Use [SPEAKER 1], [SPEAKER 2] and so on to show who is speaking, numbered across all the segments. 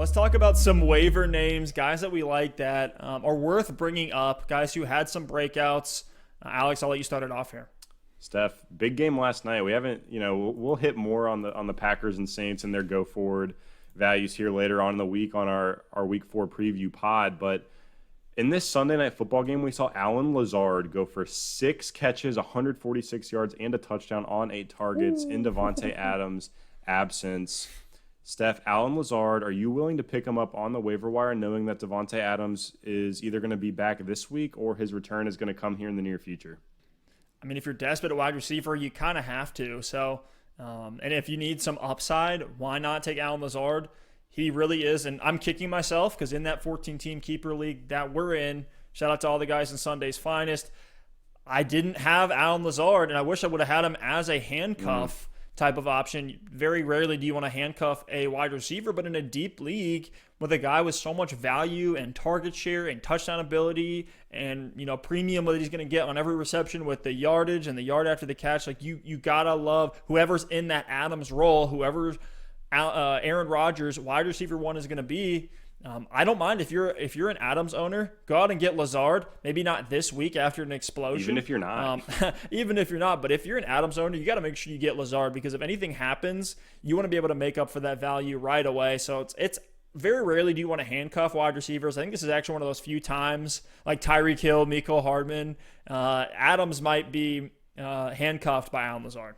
[SPEAKER 1] Let's talk about some waiver names, guys that we like that are worth bringing up, guys who had some breakouts. Alex, I'll let you start it off here.
[SPEAKER 2] Steph, big game last night. We haven't, we'll hit more on the Packers and Saints and their go forward values here later on in the week on our Week 4 preview pod. But in this Sunday night football game, we saw Allen Lazard go for 6 catches, 146 yards, and a touchdown on 8 targets in Davante Adams' absence. Steph, Allen Lazard, are you willing to pick him up on the waiver wire knowing that Davante Adams is either going to be back this week or his return is going to come here in the near future?
[SPEAKER 1] I mean, if you're desperate at wide receiver, you kind of have to. So, and if you need some upside, why not take Allen Lazard? He really is, and I'm kicking myself because in that 14-team keeper league that we're in, shout out to all the guys in Sunday's Finest, I didn't have Allen Lazard, and I wish I would have had him as a handcuff type of option. Very rarely do you want to handcuff a wide receiver, but in a deep league with a guy with so much value and target share and touchdown ability and, premium that he's going to get on every reception with the yardage and the yard after the catch, like you got to love whoever's in that Adams role, whoever's Aaron Rodgers wide receiver 1 is going to be. I don't mind if you're an Adams owner, go out and get Lazard. Maybe not this week after an explosion.
[SPEAKER 2] Even if you're not.
[SPEAKER 1] Even if you're not. But if you're an Adams owner, you got to make sure you get Lazard because if anything happens, you want to be able to make up for that value right away. So it's very rarely do you want to handcuff wide receivers. I think this is actually one of those few times, like Tyreek Hill, Mecole Hardman. Adams might be handcuffed by Allen Lazard.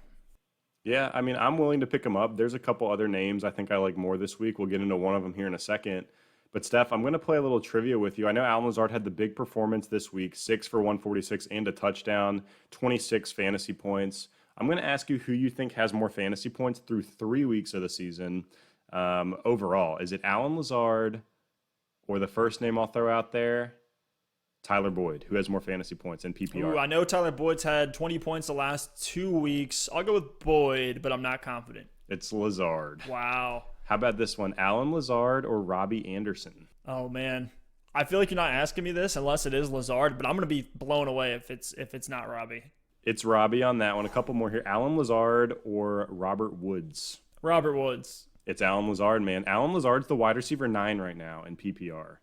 [SPEAKER 2] Yeah, I mean, I'm willing to pick him up. There's a couple other names I think I like more this week. We'll get into one of them here in a second. But, Steph, I'm going to play a little trivia with you. I know Allen Lazard had the big performance this week, 6 for 146 and a touchdown, 26 fantasy points. I'm going to ask you who you think has more fantasy points through 3 weeks of the season overall. Is it Allen Lazard or the first name I'll throw out there, Tyler Boyd, who has more fantasy points in PPR?
[SPEAKER 1] Ooh, I know Tyler Boyd's had 20 points the last 2 weeks. I'll go with Boyd, but I'm not confident.
[SPEAKER 2] It's Lazard.
[SPEAKER 1] Wow.
[SPEAKER 2] How about this one, Allen Lazard or Robbie Anderson?
[SPEAKER 1] Oh, man. I feel like you're not asking me this unless it is Lazard, but I'm going to be blown away if it's not Robbie.
[SPEAKER 2] It's Robbie on that one. A couple more here. Allen Lazard or Robert Woods?
[SPEAKER 1] Robert Woods.
[SPEAKER 2] It's Allen Lazard, man. Allen Lazard's the wide receiver 9 right now in PPR.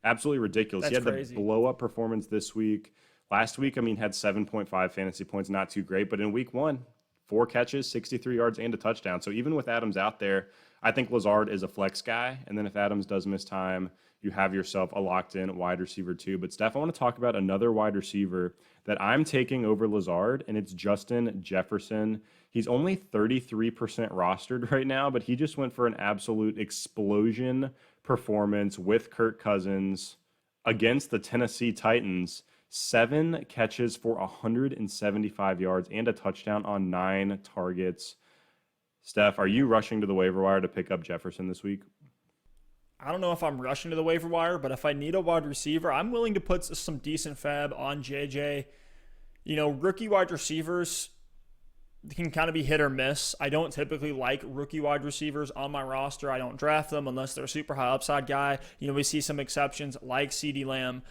[SPEAKER 2] Absolutely ridiculous.
[SPEAKER 1] That's
[SPEAKER 2] he had
[SPEAKER 1] crazy.
[SPEAKER 2] The blow-up performance this week. Last week, had 7.5 fantasy points, not too great. But in week 1, 4 catches, 63 yards, and a touchdown. So even with Adams out there, I think Lazard is a flex guy. And then if Adams does miss time, you have yourself a locked-in wide receiver too. But, Steph, I want to talk about another wide receiver that I'm taking over Lazard, and it's Justin Jefferson. He's only 33% rostered right now, but he just went for an absolute explosion performance with Kirk Cousins against the Tennessee Titans. 7 catches for 175 yards and a touchdown on 9 targets. Steph, are you rushing to the waiver wire to pick up Jefferson this week?
[SPEAKER 1] I don't know if I'm rushing to the waiver wire, but if I need a wide receiver, I'm willing to put some decent fab on JJ. Rookie wide receivers can kind of be hit or miss. I don't typically like rookie wide receivers on my roster. I don't draft them unless they're a super high upside guy. We see some exceptions like CeeDee Lamb.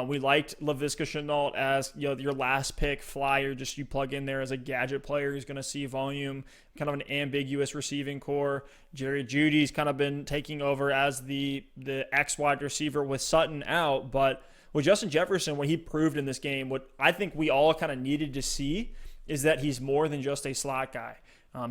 [SPEAKER 1] We liked Laviska Shenault as your last pick flyer. Just you plug in there as a gadget player who's going to see volume, kind of an ambiguous receiving core. Jerry Jeudy's kind of been taking over as the X wide receiver with Sutton out. But with Justin Jefferson, what he proved in this game, what I think we all kind of needed to see is that he's more than just a slot guy.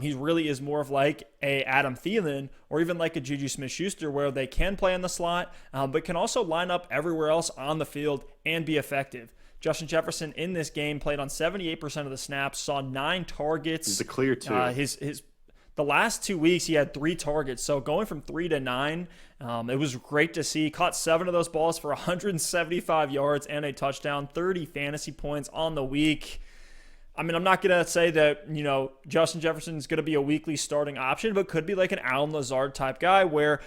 [SPEAKER 1] He really is more of like a Adam Thielen or even like a Juju Smith-Schuster where they can play in the slot, but can also line up everywhere else on the field and be effective. Justin Jefferson in this game played on 78% of the snaps, saw 9 targets.
[SPEAKER 2] He's a clear 2.
[SPEAKER 1] The last 2 weeks, he had 3 targets. So going from 3 to 9, it was great to see. Caught 7 of those balls for 175 yards and a touchdown, 30 fantasy points on the week. I'm not going to say that, Justin Jefferson is going to be a weekly starting option, but could be like an Allen Lazard type guy where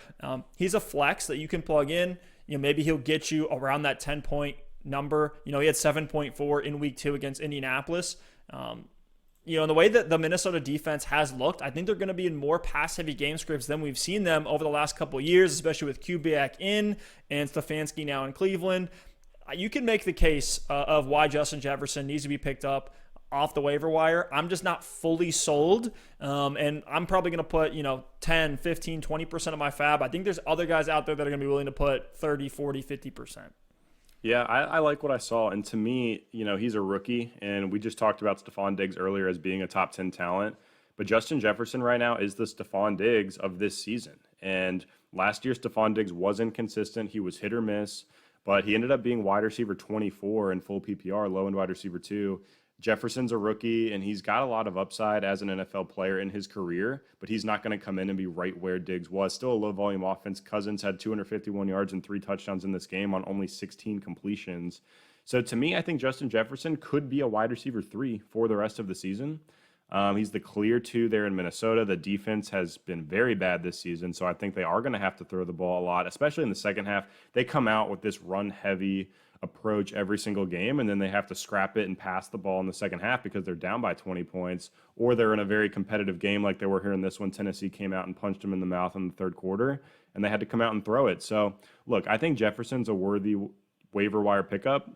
[SPEAKER 1] he's a flex that you can plug in. Maybe he'll get you around that 10-point number. He had 7.4 in week 2 against Indianapolis. In the way that the Minnesota defense has looked, I think they're going to be in more pass-heavy game scripts than we've seen them over the last couple of years, especially with Kubiak in and Stefanski now in Cleveland. You can make the case of why Justin Jefferson needs to be picked up off the waiver wire. I'm just not fully sold. And I'm probably going to put, 10, 15, 20% of my fab. I think there's other guys out there that are going to be willing to put 30, 40, 50%.
[SPEAKER 2] Yeah, I like what I saw. And to me, he's a rookie. And we just talked about Stephon Diggs earlier as being a top 10 talent. But Justin Jefferson right now is the Stephon Diggs of this season. And last year, Stephon Diggs was inconsistent. He was hit or miss. But he ended up being wide receiver 24 in full PPR, low end wide receiver 2. Jefferson's a rookie, and he's got a lot of upside as an NFL player in his career, but he's not going to come in and be right where Diggs was. Still a low-volume offense. Cousins had 251 yards and 3 touchdowns in this game on only 16 completions. So to me, I think Justin Jefferson could be a wide receiver 3 for the rest of the season. He's the clear 2 there in Minnesota. The defense has been very bad this season, so I think they are going to have to throw the ball a lot, especially in the second half. They come out with this run-heavy approach every single game, and then they have to scrap it and pass the ball in the second half because they're down by 20 points, or they're in a very competitive game like they were here in this one. Tennessee came out and punched them in the mouth in the third quarter, and they had to come out and throw it. So, look, I think Jefferson's a worthy waiver wire pickup.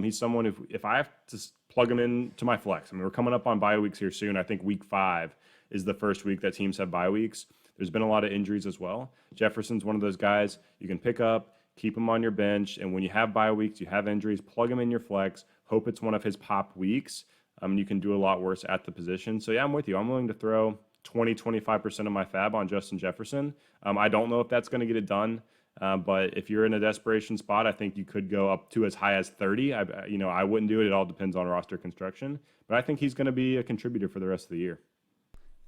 [SPEAKER 2] He's someone, if I have to plug him into my flex, we're coming up on bye weeks here soon. I think week 5 is the first week that teams have bye weeks. There's been a lot of injuries as well. Jefferson's one of those guys you can pick up, keep him on your bench, and when you have bye weeks, you have injuries, plug him in your flex, hope it's one of his pop weeks. You can do a lot worse at the position. So, yeah, I'm with you. I'm willing to throw 20, 25% of my fab on Justin Jefferson. I don't know if that's going to get it done, but if you're in a desperation spot, I think you could go up to as high as 30. I wouldn't do it. It all depends on roster construction. But I think he's going to be a contributor for the rest of the year.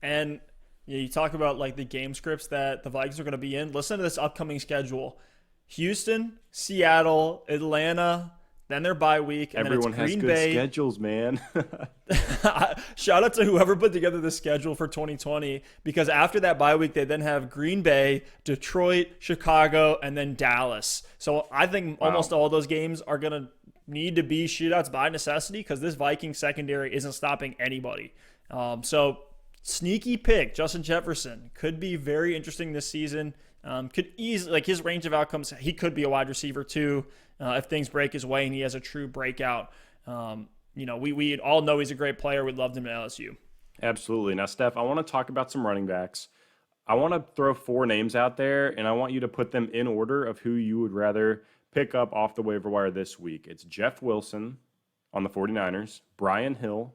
[SPEAKER 1] And you talk about like the game scripts that the Vikings are going to be in. Listen to this upcoming schedule. Houston, Seattle, Atlanta, then their bye week. And
[SPEAKER 2] everyone
[SPEAKER 1] then it's Green
[SPEAKER 2] has good
[SPEAKER 1] Bay.
[SPEAKER 2] Schedules, man.
[SPEAKER 1] Shout out to whoever put together the schedule for 2020, because after that bye week, they then have Green Bay, Detroit, Chicago, and then Dallas. So I think almost all those games are going to need to be shootouts by necessity because this Viking secondary isn't stopping anybody. So sneaky pick, Justin Jefferson, could be very interesting this season. Could easily, like his range of outcomes, he could be a wide receiver too if things break his way and he has a true breakout. We all know he's a great player. We loved him at LSU.
[SPEAKER 2] Absolutely. Now, Steph, I want to talk about some running backs. I want to throw 4 names out there, and I want you to put them in order of who you would rather pick up off the waiver wire this week. It's Jeff Wilson on the 49ers, Brian Hill,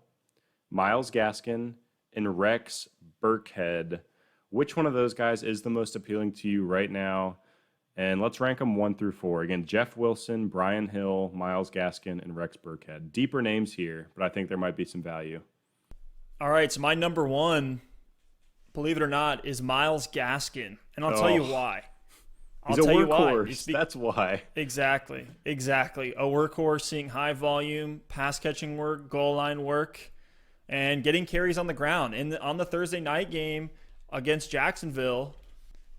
[SPEAKER 2] Myles Gaskin, and Rex Burkhead. Which one of those guys is the most appealing to you right now? And let's rank them 1 through 4. Again, Jeff Wilson, Brian Hill, Myles Gaskin, and Rex Burkhead. Deeper names here, but I think there might be some value.
[SPEAKER 1] All right, so my number 1, believe it or not, is Myles Gaskin. And I'll tell you why.
[SPEAKER 2] He's a workhorse. That's why.
[SPEAKER 1] Exactly. A workhorse, seeing high volume, pass catching work, goal line work, and getting carries on the ground. On the Thursday night game against Jacksonville,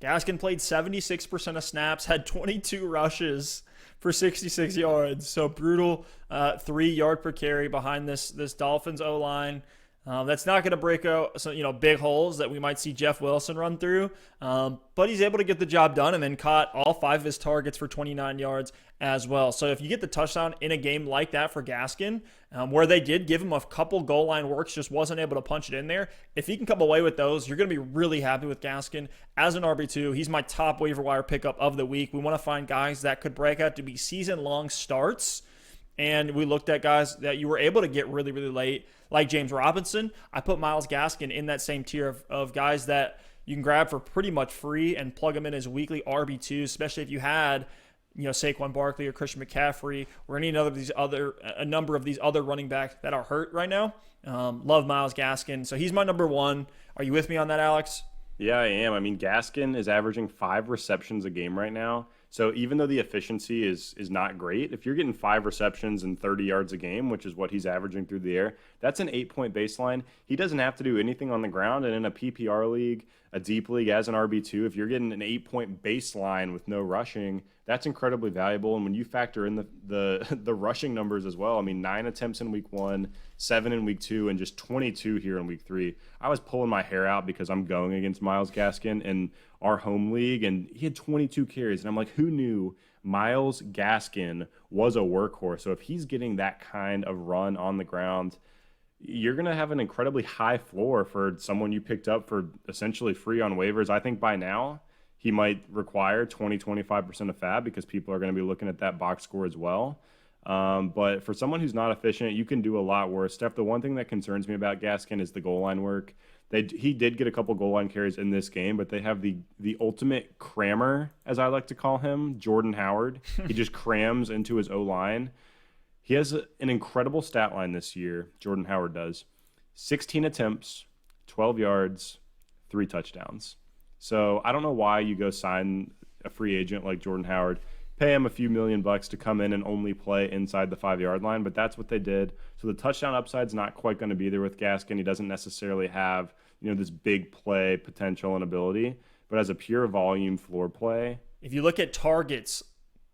[SPEAKER 1] Gaskin played 76% of snaps, had 22 rushes for 66 yards. So brutal 3 yard per carry behind this Dolphins O-line. That's not going to break out big holes that we might see Jeff Wilson run through. But he's able to get the job done and then caught all 5 of his targets for 29 yards as well. So if you get the touchdown in a game like that for Gaskin, where they did give him a couple goal line works, just wasn't able to punch it in there, if he can come away with those, you're going to be really happy with Gaskin as an RB2. He's my top waiver wire pickup of the week. We want to find guys that could break out to be season-long starts. And we looked at guys that you were able to get really, really late, like James Robinson. I put Myles Gaskin in that same tier of guys that you can grab for pretty much free and plug them in as weekly RB2s, especially if you had, Saquon Barkley or Christian McCaffrey or any other of a number of these other running backs that are hurt right now. Love Myles Gaskin. So he's my number 1. Are you with me on that, Alex?
[SPEAKER 2] Yeah, I am. Gaskin is averaging 5 receptions a game right now. So even though the efficiency is not great, if you're getting 5 receptions and 30 yards a game, which is what he's averaging through the air, that's an 8-point baseline. He doesn't have to do anything on the ground. And in a PPR league, a deep league as an RB2, if you're getting an 8-point baseline with no rushing, that's incredibly valuable. And when you factor in the rushing numbers as well, 9 attempts in week 1, 7 in week 2, and just 22 here in week 3. I was pulling my hair out because I'm going against Myles Gaskin in our home league, and he had 22 carries. And I'm like, who knew Myles Gaskin was a workhorse? So if he's getting that kind of run on the ground, you're going to have an incredibly high floor for someone you picked up for essentially free on waivers. I think by now he might require 20-25% of fab because people are going to be looking at that box score as well. But for someone who's not efficient, you can do a lot worse. Steph, the one thing that concerns me about Gaskin is the goal line work. He did get a couple goal line carries in this game, but they have the ultimate crammer, as I like to call him, Jordan Howard. He just crams into his O-line. He has an incredible stat line this year, Jordan Howard does. 16 attempts, 12 yards, 3 touchdowns. So I don't know why you go sign a free agent like Jordan Howard, pay him a few $1 million to come in and only play inside the 5-yard line, but that's what they did. So the touchdown upside's not quite going to be there with Gaskin. He doesn't necessarily have, this big play potential and ability, but as a pure volume floor play.
[SPEAKER 1] If you look at targets,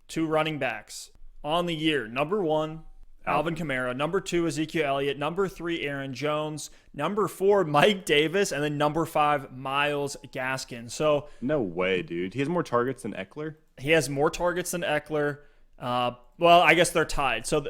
[SPEAKER 1] 2 running backs on the year, number 1, Alvin Kamara, number 2, Ezekiel Elliott, number 3, Aaron Jones, number 4, Mike Davis, and then number 5, Myles Gaskin. So
[SPEAKER 2] no way, dude. He has more targets than Eckler?
[SPEAKER 1] He has more targets than Eckler. Well, I guess they're tied. So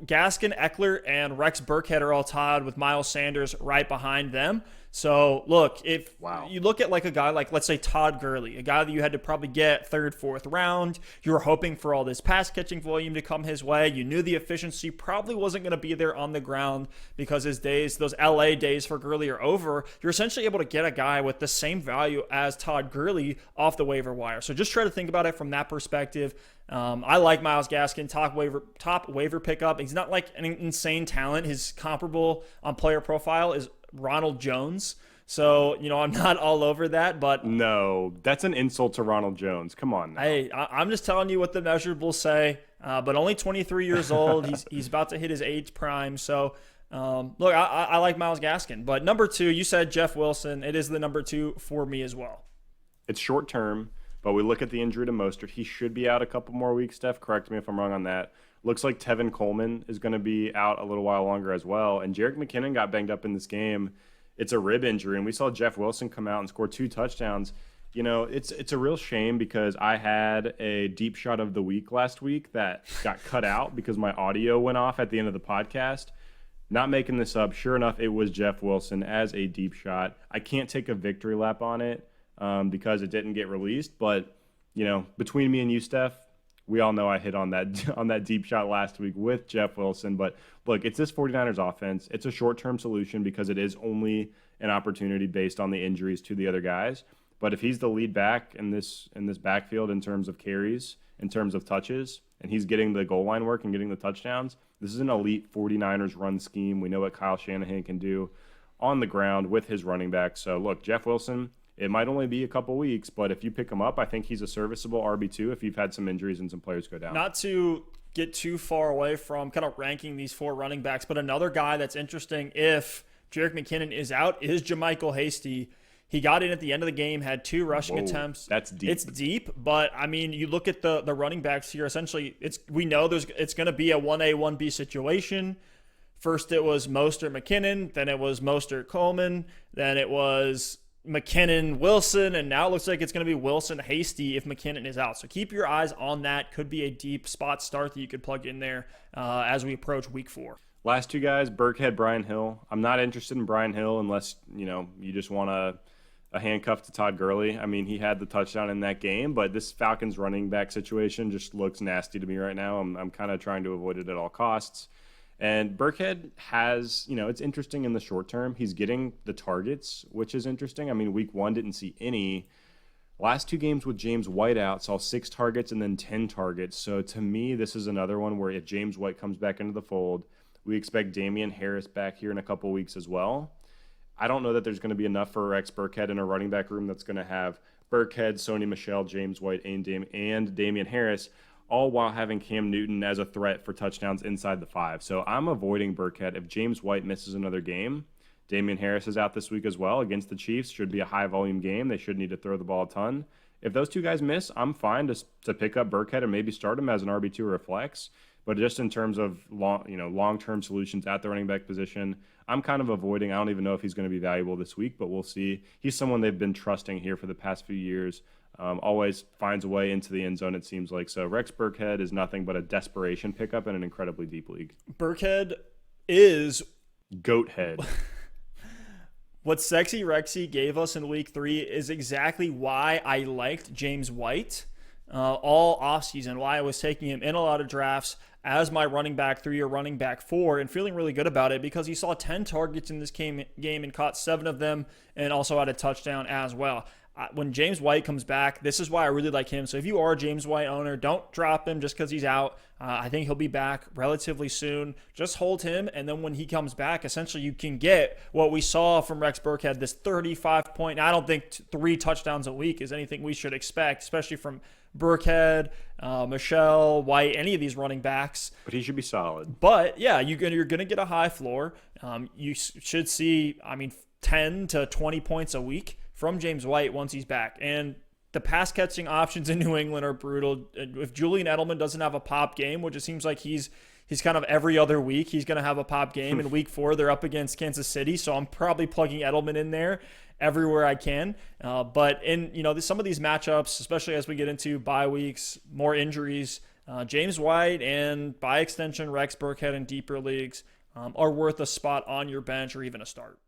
[SPEAKER 1] Gaskin, Eckler, and Rex Burkhead are all tied with Miles Sanders right behind them. So, look, if you look at like a guy like, let's say, Todd Gurley, a guy that you had to probably get 3rd, 4th round, you were hoping for all this pass-catching volume to come his way. You knew the efficiency probably wasn't going to be there on the ground because his days, those LA days for Gurley are over. You're essentially able to get a guy with the same value as Todd Gurley off the waiver wire. So just try to think about it from that perspective. I like Myles Gaskin, top waiver pickup. He's not like an insane talent. His comparable on player profile is Ronald Jones. So, I'm not all over that, but
[SPEAKER 2] no, that's an insult to Ronald Jones. Come on now.
[SPEAKER 1] Hey, I'm just telling you what the measurables say, but only 23 years old. He's about to hit his age prime. So, look, I like Myles Gaskin, but number 2, you said Jeff Wilson. It is the number 2 for me as well.
[SPEAKER 2] It's short term, but we look at the injury to Mostert. He should be out a couple more weeks, Steph. Correct me if I'm wrong on that. Looks like Tevin Coleman is going to be out a little while longer as well. And Jerick McKinnon got banged up in this game. It's a rib injury, and we saw Jeff Wilson come out and score 2 touchdowns. It's a real shame because I had a deep shot of the week last week that got cut out because my audio went off at the end of the podcast. Not making this up. Sure enough, it was Jeff Wilson as a deep shot. I can't take a victory lap on it because it didn't get released. But, between me and you, Steph, we all know I hit on that deep shot last week with Jeff Wilson. But look, it's this 49ers offense. It's a short-term solution because it is only an opportunity based on the injuries to the other guys. But if he's the lead back in this backfield in terms of carries, in terms of touches, and he's getting the goal line work and getting the touchdowns, this is an elite 49ers run scheme. We know what Kyle Shanahan can do on the ground with his running back. So look, Jeff Wilson, it might only be a couple weeks, but if you pick him up, I think he's a serviceable RB2 if you've had some injuries and some players go down.
[SPEAKER 1] Not to get too far away from kind of ranking these 4 running backs, but another guy that's interesting if Jerick McKinnon is out is JaMychal Hasty. He got in at the end of the game, had 2 rushing attempts.
[SPEAKER 2] That's deep.
[SPEAKER 1] It's deep, but I mean, you look at the running backs here. Essentially, we know it's going to be a 1A 1B situation. First, it was Mostert McKinnon, then it was Mostert Coleman, then it was McKinnon Wilson, and now it looks like it's going to be Wilson Hasty if McKinnon is out. So keep your eyes on that. Could be a deep spot start that you could plug in there as we approach week 4.
[SPEAKER 2] Last 2 guys, Burkhead, Brian Hill. I'm not interested in Brian Hill unless you just want a handcuff to Todd Gurley. I mean, he had the touchdown in that game, but this Falcons running back situation just looks nasty to me right now. I'm kind of trying to avoid it at all costs. And Burkhead has, it's interesting in the short term. He's getting the targets, which is interesting. I mean, week 1 didn't see any. Last 2 games with James White out, saw 6 targets and then 10 targets. So to me, this is another one where if James White comes back into the fold, we expect Damian Harris back here in a couple weeks as well. I don't know that there's going to be enough for Rex Burkhead in a running back room that's going to have Burkhead, Sony Michel, James White, and Damian Harris, all while having Cam Newton as a threat for touchdowns inside the 5. So I'm avoiding Burkhead. If James White misses another game, Damian Harris is out this week as well against the Chiefs. Should be a high-volume game. They should need to throw the ball a ton. If those 2 guys miss, I'm fine to pick up Burkhead and maybe start him as an RB2 or a flex. But just in terms of long-term solutions at the running back position, I'm kind of avoiding. I don't even know if he's going to be valuable this week, but we'll see. He's someone they've been trusting here for the past few years. Always finds a way into the end zone, it seems like. So Rex Burkhead is nothing but a desperation pickup in an incredibly deep league.
[SPEAKER 1] Burkhead is
[SPEAKER 2] Goat head.
[SPEAKER 1] What Sexy Rexy gave us in week 3 is exactly why I liked James White all offseason, why I was taking him in a lot of drafts as my running back 3 or running back 4 and feeling really good about it because he saw 10 targets in this game and caught 7 of them and also had a touchdown as well. When James White comes back, this is why I really like him. So if you are a James White owner, don't drop him just because he's out. I think he'll be back relatively soon. Just hold him, and then when he comes back, essentially you can get what we saw from Rex Burkhead, this 35-point. I don't think 3 touchdowns a week is anything we should expect, especially from Burkhead, Michelle, White, any of these running backs.
[SPEAKER 2] But he should be solid.
[SPEAKER 1] But, yeah, you're going to get a high floor. You should see, 10 to 20 points a week from James White once he's back. And the pass catching options in New England are brutal. If Julian Edelman doesn't have a pop game, which it seems like he's kind of every other week, he's going to have a pop game. In week 4, they're up against Kansas City, so I'm probably plugging Edelman in there everywhere I can. But in some of these matchups, especially as we get into bye weeks, more injuries, James White and by extension Rex Burkhead in deeper leagues are worth a spot on your bench or even a start.